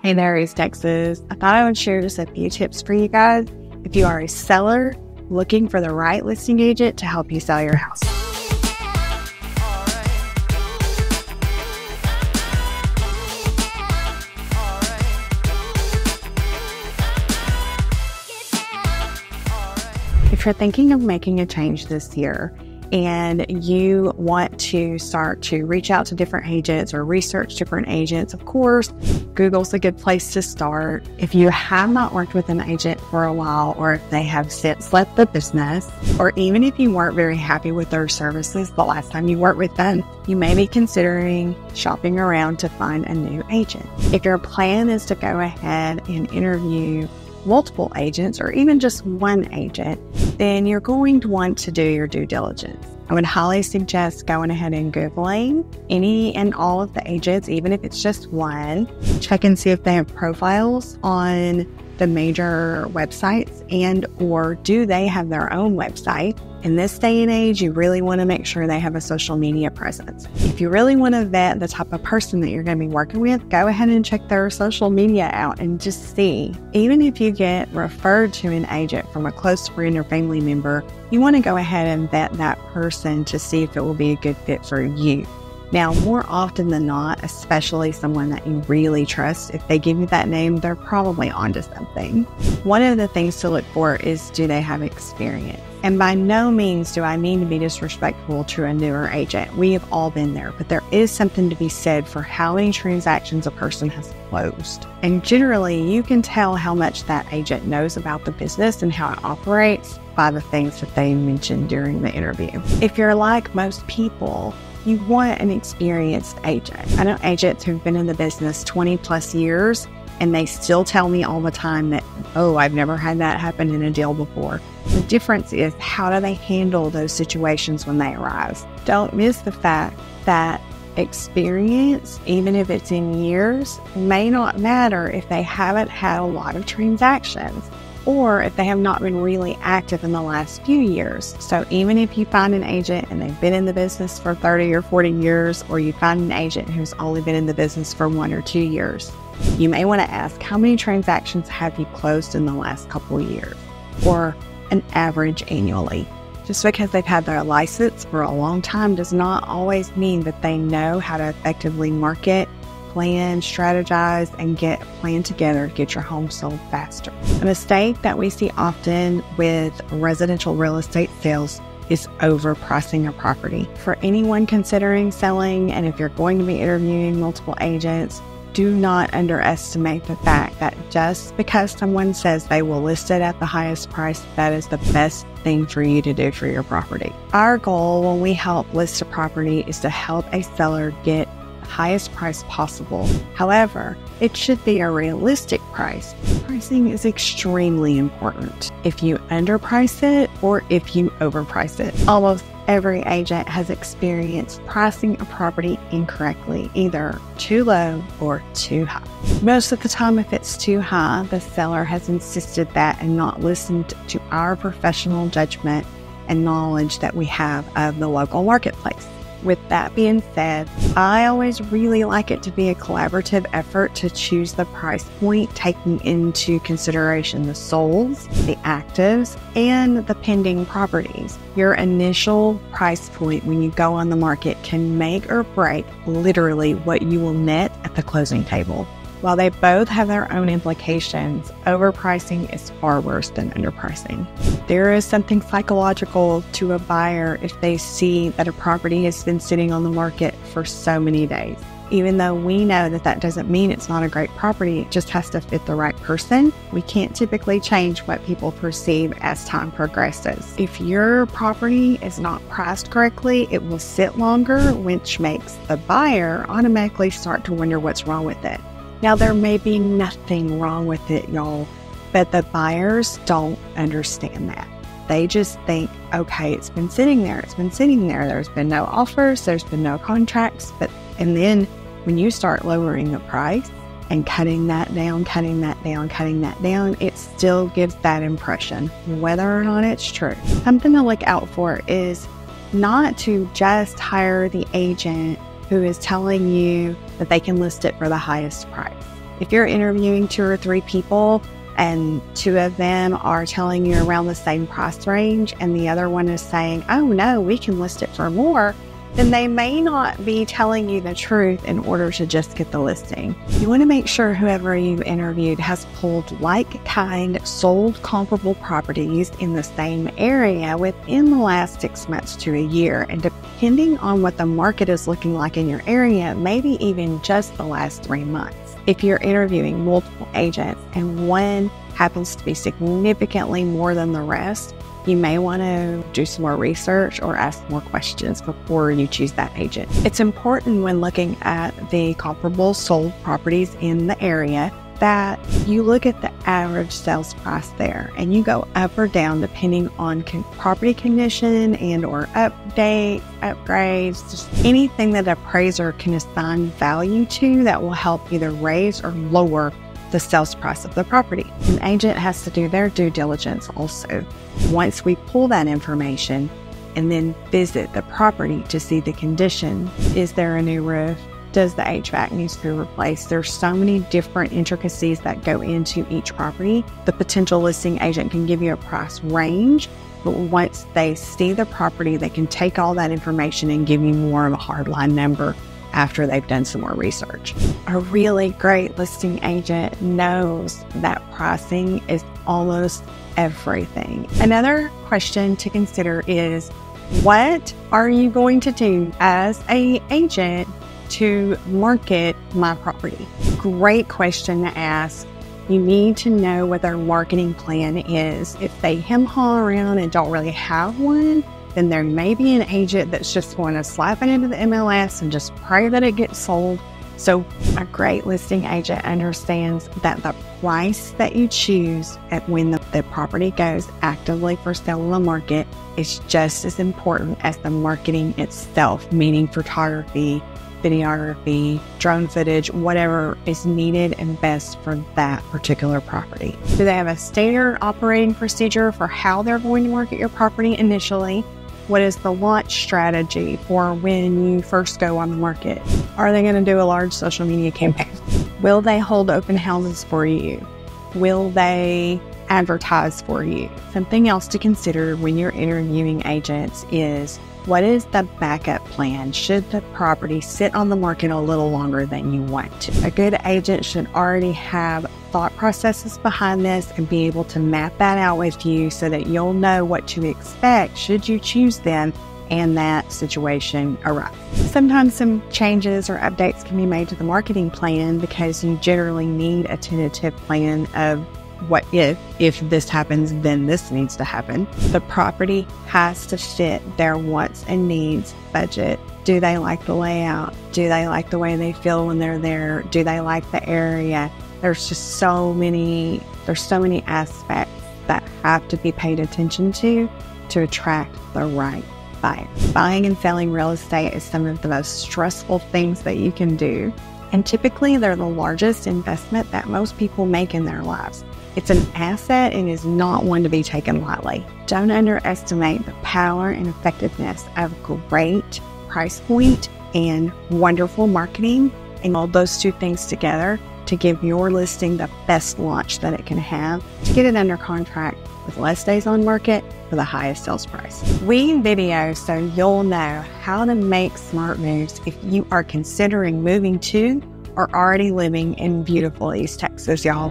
Hey there, East Texas. I thought I would share just a few tips for you guys if you are a seller looking for the right listing agent to help you sell your house. If you're thinking of making a change this year and you want to start to reach out to different agents or research different agents, of course, Google's a good place to start. If you have not worked with an agent for a while, or if they have since left the business, or even if you weren't very happy with their services the last time you worked with them, you may be considering shopping around to find a new agent. If your plan is to go ahead and interview multiple agents or even just one agent, then you're going to want to do your due diligence. I would highly suggest going ahead and Googling any and all of the agents, even if it's just one. Check and see if they have profiles on the major websites, and or do they have their own website. In this day and age, you really want to make sure they have a social media presence. If you really want to vet the type of person that you're going to be working with, go ahead and check their social media out and just see. Even if you get referred to an agent from a close friend or family member, you want to go ahead and vet that person to see if it will be a good fit for you. Now, more often than not, especially someone that you really trust, if they give you that name, they're probably onto something. One of the things to look for is, do they have experience? And by no means do I mean to be disrespectful to a newer agent. We have all been there, but there is something to be said for how many transactions a person has closed. And generally, you can tell how much that agent knows about the business and how it operates by the things that they mentioned during the interview. If you're like most people, you want an experienced agent. I know agents who've been in the business 20 plus years, and they still tell me all the time that, oh, I've never had that happen in a deal before. The difference is, how do they handle those situations when they arise? Don't miss the fact that experience, even if it's in years, may not matter if they haven't had a lot of transactions, or if they have not been really active in the last few years. So even if you find an agent and they've been in the business for 30 or 40 years, or you find an agent who's only been in the business for 1 or 2 years, you may want to ask, how many transactions have you closed in the last couple of years, or an average annually? Just because they've had their license for a long time does not always mean that they know how to effectively market, plan, strategize, and get a plan together to get your home sold faster. A mistake that we see often with residential real estate sales is overpricing a property. For anyone considering selling, and if you're going to be interviewing multiple agents, do not underestimate the fact that just because someone says they will list it at the highest price, that is the best thing for you to do for your property. Our goal when we help list a property is to help a seller get highest price possible. However, it should be a realistic price. Pricing is extremely important. If you underprice it or if you overprice it. Almost every agent has experienced pricing a property incorrectly, either too low or too high. Most of the time, if it's too high, the seller has insisted that and not listened to our professional judgment and knowledge that we have of the local marketplace. With that being said, I always really like it to be a collaborative effort to choose the price point, taking into consideration the solds, the actives, and the pending properties. Your initial price point when you go on the market can make or break literally what you will net at the closing table. While they both have their own implications, overpricing is far worse than underpricing. There is something psychological to a buyer if they see that a property has been sitting on the market for so many days. Even though we know that that doesn't mean it's not a great property, it just has to fit the right person. We can't typically change what people perceive as time progresses. If your property is not priced correctly, it will sit longer, which makes the buyer automatically start to wonder what's wrong with it. Now, there may be nothing wrong with it, y'all, but the buyers don't understand that. They just think, okay, it's been sitting there. There's been no offers, there's been no contracts. And then when you start lowering the price and cutting that down, it still gives that impression, whether or not it's true. Something to look out for is not to just hire the agent who is telling you that they can list it for the highest price. If you're interviewing 2 or 3 people and 2 of them are telling you around the same price range and the other one is saying, oh no, we can list it for more, then they may not be telling you the truth in order to just get the listing. You want to make sure whoever you've interviewed has pulled like-kind, sold comparable properties in the same area within the last 6 months to a year. And depending on what the market is looking like in your area, maybe even just the last 3 months. If you're interviewing multiple agents and one happens to be significantly more than the rest, you may want to do some more research or ask more questions before you choose that agent. It's important when looking at the comparable sold properties in the area that you look at the average sales price there and you go up or down depending on property condition and or updates, upgrades, just anything that an appraiser can assign value to that will help either raise or lower the sales price of the property. An agent has to do their due diligence also. Once we pull that information and then visit the property to see the condition, is there a new roof? Does the HVAC need to be replaced? There's so many different intricacies that go into each property. The potential listing agent can give you a price range, but once they see the property, they can take all that information and give you more of a hardline number after they've done some more research. A really great listing agent knows that pricing is almost everything. Another question to consider is, what are you going to do as an agent to market my property? Great question to ask. You need to know what their marketing plan is. If they hem-haw around and don't really have one, then there may be an agent that's just going to slap it into the MLS and just pray that it gets sold. So a great listing agent understands that the price that you choose at when the property goes actively for sale on the market is just as important as the marketing itself, meaning photography, videography, drone footage, whatever is needed and best for that particular property. Do they have a standard operating procedure for how they're going to market your property initially? What is the launch strategy for when you first go on the market? Are they going to do a large social media campaign? Will they hold open houses for you? Will they advertise for you? Something else to consider when you're interviewing agents is, what is the backup plan should the property sit on the market a little longer than you want to? A good agent should already have thought processes behind this and be able to map that out with you so that you'll know what to expect should you choose them and that situation arrives. Sometimes some changes or updates can be made to the marketing plan because you generally need a tentative plan of what if this happens, then this needs to happen. The property has to fit their wants and needs budget. Do they like the layout? Do they like the way they feel when they're there? Do they like the area? There's so many aspects that have to be paid attention to attract the right buyer. Buying and selling real estate is some of the most stressful things that you can do. And typically they're the largest investment that most people make in their lives. It's an asset and is not one to be taken lightly. Don't underestimate the power and effectiveness of great price point and wonderful marketing, and all those two things together to give your listing the best launch that it can have to get it under contract with less days on market for the highest sales price. We video so you'll know how to make smart moves if you are considering moving to or already living in beautiful East Texas, y'all.